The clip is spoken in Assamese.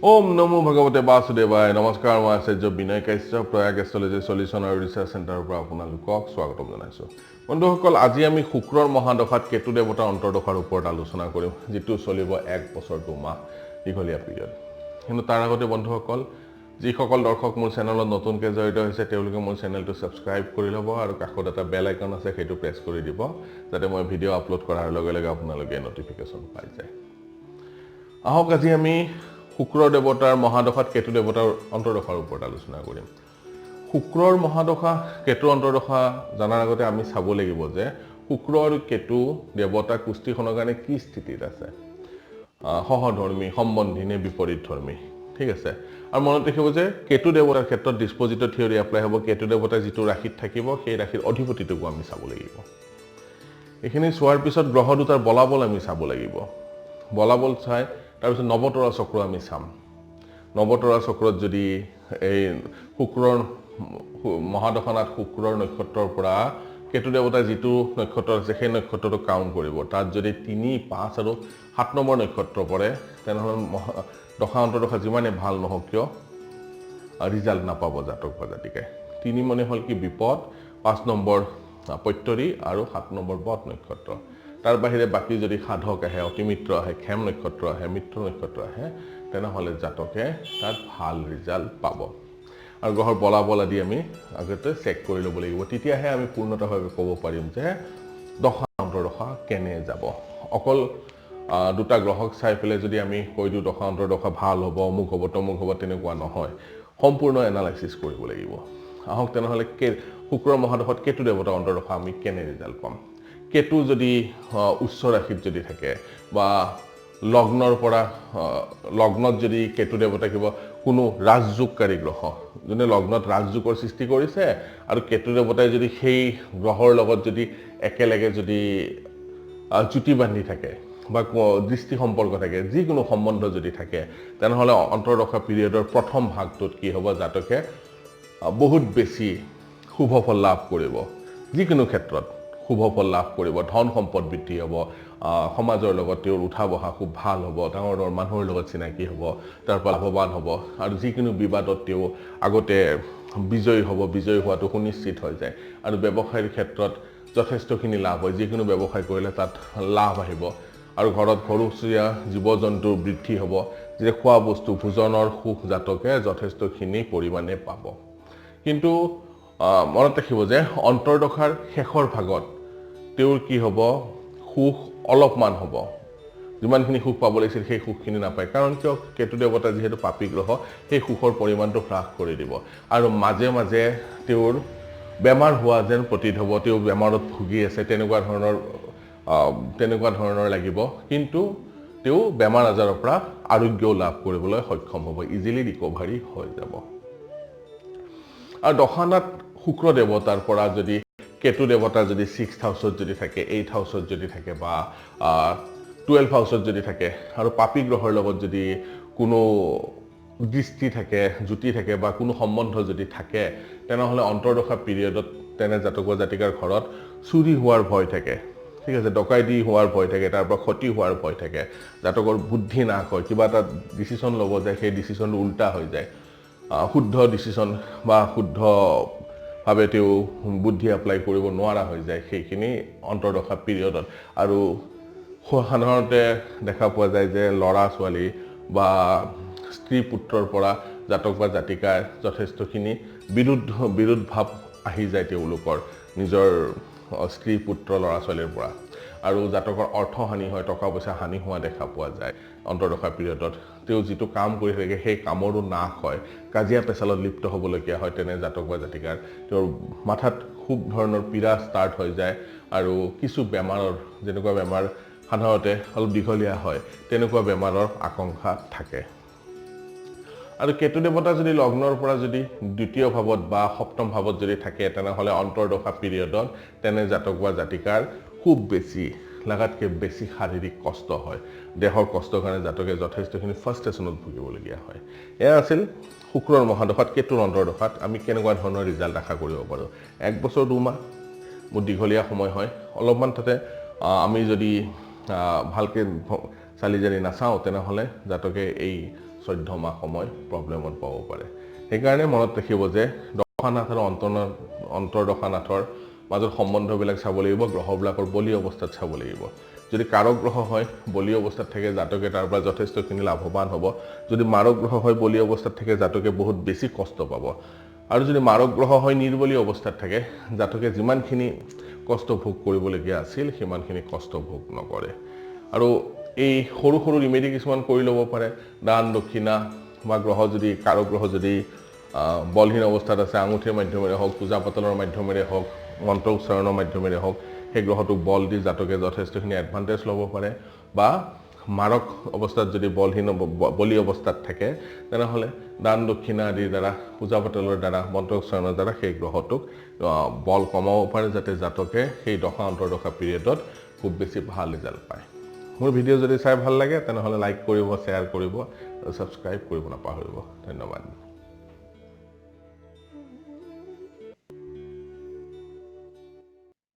ওম নমো ভগৱতে বাসুদেৱায় নমস্কাৰ মই আচাৰ্য বিনয় কাশ্যপ প্ৰয়াগ এষ্ট্ৰলজি সলিউশ্যন আৰু ৰিচাৰ্চ চেণ্টাৰৰ পৰা আপোনালোকক স্বাগতম জনাইছোঁ বন্ধুসকল আজি আমি শুক্ৰৰ মহাদশাত কেতু দেৱতাৰ অন্তৰ্দশাৰ ওপৰত আলোচনা কৰিম যিটো চলিব 1 বছৰ 2 মাহ দীঘলীয়া পিৰিয়ড কিন্তু তাৰ আগতে বন্ধুসকল যিসকল দৰ্শক মোৰ চেনেলত নতুনকৈ জড়িত হৈছে তেওঁলোকে মোৰ চেনেলটো ছাবস্ক্ৰাইব কৰি ল'ব আৰু কাষত এটা বেল আইকন আছে সেইটো প্ৰেছ কৰি দিব যাতে মই ভিডিঅ' আপলোড কৰাৰ লগে লগে আপোনালোকে নটিফিকেশ্যন পাই যায় আহক আজি আমি শুক্ৰ দেৱতাৰ মহাদশাত কেতু দেৱতাৰ অন্তৰ্দশাৰ ওপৰত আলোচনা কৰিম শুক্ৰৰ মহাদশা কেতুৰ অন্তৰ্দশা জনাৰ আগতে আমি চাব লাগিব যে শুক্ৰ আৰু কেতু দেৱতা কুষ্টিখনৰ কাৰণে কি স্থিতিত আছে সহধৰ্মী সম্বন্ধী নে বিপৰীত ধৰ্মী ঠিক আছে আৰু মনত ৰাখিব যে কেতু দেৱতাৰ ক্ষেত্ৰত ডিসপোজিটৰ থিওৰি এপ্লাই হ'ব কেতু দেৱতা যিটো ৰাশিত থাকিব সেই ৰাশিৰ অধিপতিটোকো আমি চাব লাগিব এইখিনি চোৱাৰ পিছত গ্ৰহ দুটাৰ বলাবল আমি চাব লাগিব বলাবল চাই তাৰপিছত নৱতৰা চক্ৰ আমি চাম নৱতৰা চক্ৰত যদি এই শুক্ৰৰ মহাদশাত শুক্ৰৰ নক্ষত্ৰৰ পৰা কেতু দেৱতা যিটো নক্ষত্ৰ আছে সেই নক্ষত্ৰটো কাউণ্ট কৰিব তাত যদি 3, 5 আৰু 7 নম্বৰ নক্ষত্ৰ পৰে তেনেহ'লে দশা অন্তৰ্দশা যিমানে ভাল নহওক কিয় ৰিজাল্ট নাপাব জাতক বা জাতিকাই 3 মানে হ'ল কি বিপদ 5 নম্বৰ পৈত্তৰী আৰু 7 নম্বৰ বট নক্ষত্ৰ তাৰ বাহিৰে বাকি যদি সাধক আহে অতিমিত্ৰ আহে খেম নক্ষত্ৰ আহে মিত্ৰ নক্ষত্ৰ আহে তেনেহ'লে জাতকে তাত ভাল ৰিজাল্ট পাব আৰু গ্ৰহৰ বলাবল আদি আমি আগতে চেক কৰি ল'ব লাগিব তেতিয়াহে আমি পূৰ্ণতাভাৱে ক'ব পাৰিম যে দশা অন্তৰ্দশা কেনে যাব অকল দুটা গ্ৰহক চাই পেলাই যদি আমি কৈ দিওঁ দশা অন্তৰ্দশা ভাল হ'ব অমুক হ'ব তমুক হ'ব তেনেকুৱা নহয় সম্পূৰ্ণ এনালাইচিছ কৰিব লাগিব আহক তেনেহ'লে শুক্ৰৰ মহাদশাত কেতু দেৱতাৰ অন্তৰ্দশা আমি কেনে ৰিজাল্ট পাম কেতু যদি উচ্চ ৰাশিত যদি থাকে বা লগ্নৰ পৰা লগ্নত যদি কেতু দেৱতা কিবা কোনো ৰাজযোগকাৰী গ্ৰহ যোনে লগ্নত ৰাজযোগৰ সৃষ্টি কৰিছে আৰু কেতু দেৱতাই যদি সেই গ্ৰহৰ লগত যদি একেলগে যদি জ্যোতি বান্ধি থাকে বা দৃষ্টি সম্পৰ্ক থাকে যিকোনো সম্বন্ধ যদি থাকে তেনেহ'লে অন্তৰ্দশা পিৰিয়ডৰ প্ৰথম ভাগটোত কি হ'ব জাতকে বহুত বেছি শুভ ফল লাভ কৰিব যিকোনো ক্ষেত্ৰত শুভ ফল লাভ কৰিব ধন সম্পদ বৃদ্ধি হ'ব সমাজৰ লগত তেওঁৰ উঠা বহা খুব ভাল হ'ব ডাঙৰ ডাঙৰ মানুহৰ লগত চিনাকি হ'ব তাৰ পৰা লাভৱান হ'ব আৰু যিকোনো বিবাদত তেওঁ আগতে বিজয়ী হ'ব বিজয়ী হোৱাটো সুনিশ্চিত হৈ যায় আৰু ব্যৱসায়ৰ ক্ষেত্ৰত যথেষ্টখিনি লাভ হয় যিকোনো ব্যৱসায় কৰিলে তাত লাভ আহিব আৰু ঘৰত ঘৰচীয়া জীৱ জন্তুৰ বৃদ্ধি হ'ব যে খোৱা বস্তু ভোজনৰ সুখ জাতকে যথেষ্টখিনি পৰিমাণে পাব কিন্তু মনত ৰাখিব যে অন্তৰ্দশাৰ শেষৰ ভাগত তেওঁৰ কি হ'ব সুখ অলপমান হ'ব যিমানখিনি সুখ পাব লাগিছিল সেই সুখখিনি নাপায় কাৰণ কিয় কেতু দেৱতা যিহেতু পাপী গ্ৰহ সেই সুখৰ পৰিমাণটো হ্ৰাস কৰি দিব আৰু মাজে মাজে তেওঁৰ বেমাৰ হোৱা যেন প্ৰতীত হ'ব তেওঁ বেমাৰত ভুগি আছে তেনেকুৱা ধৰণৰ লাগিব কিন্তু তেওঁ বেমাৰ আজাৰৰ পৰা আৰোগ্যও লাভ কৰিবলৈ সক্ষম হ'ব ইজিলি ৰিকভাৰী হৈ যাব আৰু দশানাত শুক্ৰ দেৱতাৰ পৰা যদি কেতু দেৱতা যদি 6th হাউচত যদি থাকে 8th হাউচত যদি থাকে বা 12th হাউচত যদি থাকে আৰু পাপী গ্ৰহৰ লগত যদি কোনো দৃষ্টি থাকে জ্যোতি থাকে বা কোনো সম্বন্ধ যদি থাকে তেনেহ'লে অন্তৰ্দশা পিৰিয়ডত তেনে জাতক বা জাতিকাৰ ঘৰত চুৰি হোৱাৰ ভয় থাকে ঠিক আছে ডকাইতি হোৱাৰ ভয় থাকে তাৰ পৰা ক্ষতি হোৱাৰ ভয় থাকে জাতকৰ বুদ্ধি নাশ হয় কিবা এটা ডিচিশ্যন ল'ব যায় সেই ডিচিশ্যনটো উল্টা হৈ যায় শুদ্ধ ডিচিশ্যন বা শুদ্ধভাৱে তেওঁ বুদ্ধি এপ্লাই কৰিব নোৱাৰা হৈ যায় সেইখিনি অন্তৰ্দশা পিৰিয়ডত আৰু সাধাৰণতে দেখা পোৱা যায় যে ল'ৰা ছোৱালী বা স্ত্ৰী পুত্ৰৰ পৰা জাতক বা জাতিকাৰ যথেষ্টখিনি বিৰোধ ভাৱ আহি যায় তেওঁলোকৰ নিজৰ স্ত্ৰী পুত্ৰ ল'ৰা ছোৱালীৰ পৰা আৰু জাতকৰ অৰ্থহানি হয় টকা পইচা হানি হোৱা দেখা পোৱা যায় অন্তৰ্দশা পিৰিয়ডত তেওঁ যিটো কাম কৰি থাকে সেই কামৰো নাশ হয় কাজিয়া পেচালত লিপ্ত হ'বলগীয়া হয় তেনে জাতক বা জাতিকাৰ তেওঁৰ মাথাত খুব ধৰণৰ পীড়া ষ্টাৰ্ট হৈ যায় আৰু কিছু বেমাৰৰ যেনেকুৱা বেমাৰ সাধাৰণতে অলপ দীঘলীয়া হয় তেনেকুৱা বেমাৰৰ আশংকা থাকে আৰু কেতু দেৱতা যদি লগ্নৰ পৰা যদি দ্বিতীয় ভাৱত বা সপ্তম ভাৱত যদি থাকে তেনেহ'লে অন্তৰ্দশা পিৰিয়ডত তেনে জাতক বা জাতিকাৰ খুব বেছি লাগাতকৈ বেছি শাৰীৰিক কষ্ট হয় দেহৰ কষ্টৰ কাৰণে জাতকে যথেষ্টখিনি ফ্ৰাষ্ট্ৰেশ্যনত ভুগিবলগীয়া হয় এয়া আছিল শুক্ৰৰ মহাদশাত কেতুৰ অন্তৰ্দশাত আমি কেনেকুৱা ধৰণৰ ৰিজাল্ট আশা কৰিব পাৰোঁ 1 বছৰ 2 মাহ বহুত দীঘলীয়া সময় হয় অলপমান তাতে আমি যদি ভালকৈ চালি জাৰি নাচাওঁ তেনেহ'লে জাতকে এই 14 মাহ সময় প্ৰব্লেমত পাব পাৰে সেইকাৰণে মনত ৰাখিব যে দশানাথ আৰু অন্তৰ্দশানাথৰ মাজত সম্বন্ধবিলাক চাব লাগিব গ্ৰহবিলাকৰ বলি অৱস্থাত চাব লাগিব যদি কাৰক গ্ৰহ হয় বলি অৱস্থাত থাকে জাতকে তাৰ পৰা যথেষ্টখিনি লাভৱান হ'ব যদি মাৰক গ্ৰহ হয় বলি অৱস্থাত থাকে জাতকে বহুত বেছি কষ্ট পাব আৰু যদি মাৰক গ্ৰহ হয় নিৰ্বলি অৱস্থাত থাকে জাতকে যিমানখিনি কষ্ট ভোগ কৰিবলগীয়া আছিল সিমানখিনি কষ্ট ভোগ নকৰে আৰু এই সৰু সৰু ৰিমেডি কিছুমান কৰি ল'ব পাৰে দান দক্ষিণা বা গ্ৰহ যদি কাৰক গ্ৰহ যদি বলহীন অৱস্থাত আছে আঙুঠিৰ মাধ্যমেৰে হওক পূজা পাতলৰ মাধ্যমেৰে হওক মন্ত্ৰ উচ্চাৰণৰ মাধ্যমেৰে হওক সেই গ্ৰহটোক বল দি জাতকে যথেষ্টখিনি এডভান্টেজ ল'ব পাৰে বা মাৰক অৱস্থাত যদি বলি অৱস্থাত থাকে তেনেহ'লে দান দক্ষিণা আদিৰ দ্বাৰা পূজা পাতলৰ দ্বাৰা মন্ত্ৰ উচ্চাৰণৰ দ্বাৰা সেই গ্ৰহটোক বল কমাব পাৰে যাতে জাতকে সেই দশা অন্তৰ্দশা পিৰিয়ডত খুব বেছি ভাল ৰিজাল্ট পায় মোৰ ভিডিঅ' যদি চাই ভাল লাগে তেনেহ'লে লাইক কৰিব শ্বেয়াৰ কৰিব আৰু ছাবস্ক্ৰাইব কৰিব নাপাহৰিব ধন্যবাদ